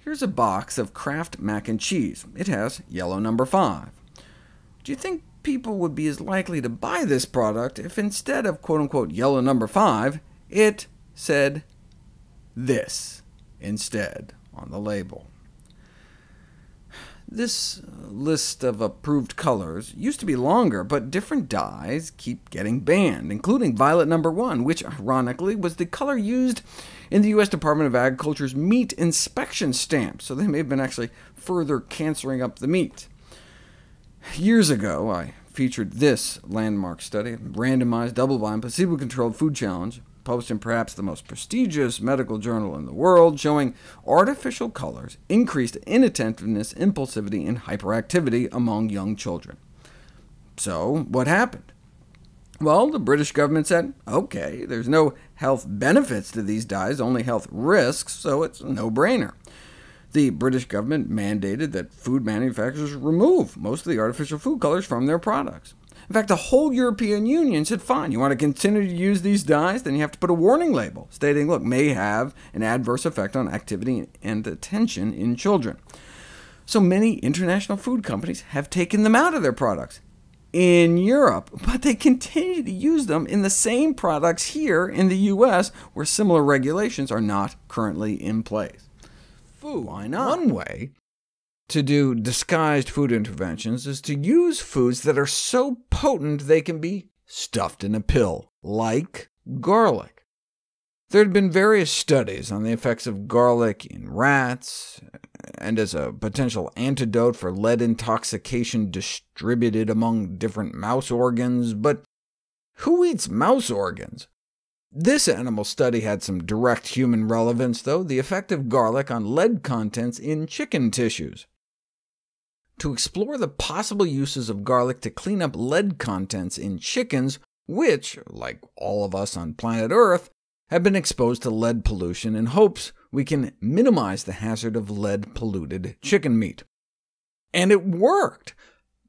Here's a box of Kraft mac and cheese. It has yellow number 5. Do you think people would be as likely to buy this product if instead of quote-unquote yellow number 5, it said this instead on the label? This list of approved colors used to be longer, but different dyes keep getting banned, including violet number 1, which ironically was the color used in the U.S. Department of Agriculture's meat inspection stamp, so they may have been actually further cancering up the meat. Years ago, I featured this landmark study, a randomized, double-blind, placebo-controlled food challenge, published in perhaps the most prestigious medical journal in the world, showing artificial colors increased inattentiveness, impulsivity, and hyperactivity among young children. So what happened? Well, the British government said, OK, there's no health benefits to these dyes, only health risks, so it's a no-brainer. The British government mandated that food manufacturers remove most of the artificial food colors from their products. In fact, the whole European Union said, fine, you want to continue to use these dyes? Then you have to put a warning label stating, look, may have an adverse effect on activity and attention in children. So many international food companies have taken them out of their products in Europe, but they continue to use them in the same products here in the US, where similar regulations are not currently in place. Why not? One way to do disguised food interventions is to use foods that are so potent they can be stuffed in a pill, like garlic. There had been various studies on the effects of garlic in rats, and as a potential antidote for lead intoxication distributed among different mouse organs, but who eats mouse organs? This animal study had some direct human relevance, though, the effect of garlic on lead contents in chicken tissues. To explore the possible uses of garlic to clean up lead contents in chickens, which, like all of us on planet Earth, have been exposed to lead pollution, in hopes we can minimize the hazard of lead-polluted chicken meat. And it worked!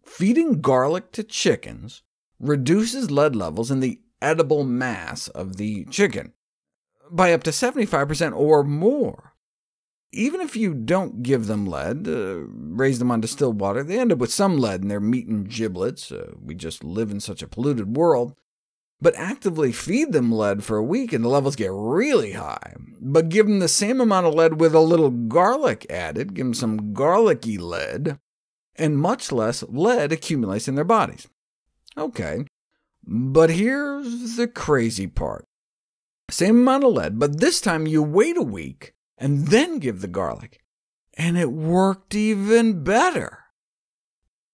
Feeding garlic to chickens reduces lead levels in the edible mass of the chicken by up to 75% or more. Even if you don't give them lead, raise them on distilled water, they end up with some lead in their meat and giblets. We just live in such a polluted world. But actively feed them lead for a week, and the levels get really high. But give them the same amount of lead with a little garlic added, give them some garlicky lead, and much less lead accumulates in their bodies. OK, but here's the crazy part. Same amount of lead, but this time you wait a week, and then give the garlic, and it worked even better.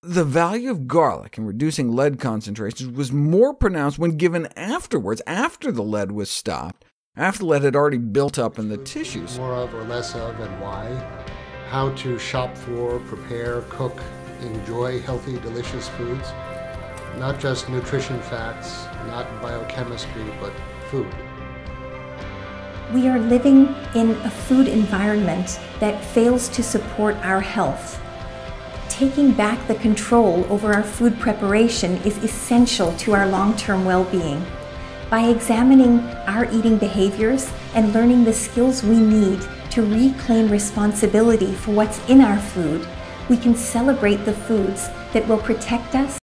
The value of garlic in reducing lead concentrations was more pronounced when given afterwards, after the lead was stopped, after the lead had already built up in the tissues. More of or less of, and why. How to shop for, prepare, cook, enjoy healthy, delicious foods. Not just nutrition facts, not biochemistry, but food. We are living in a food environment that fails to support our health. Taking back the control over our food preparation is essential to our long-term well-being. By examining our eating behaviors and learning the skills we need to reclaim responsibility for what's in our food, we can celebrate the foods that will protect us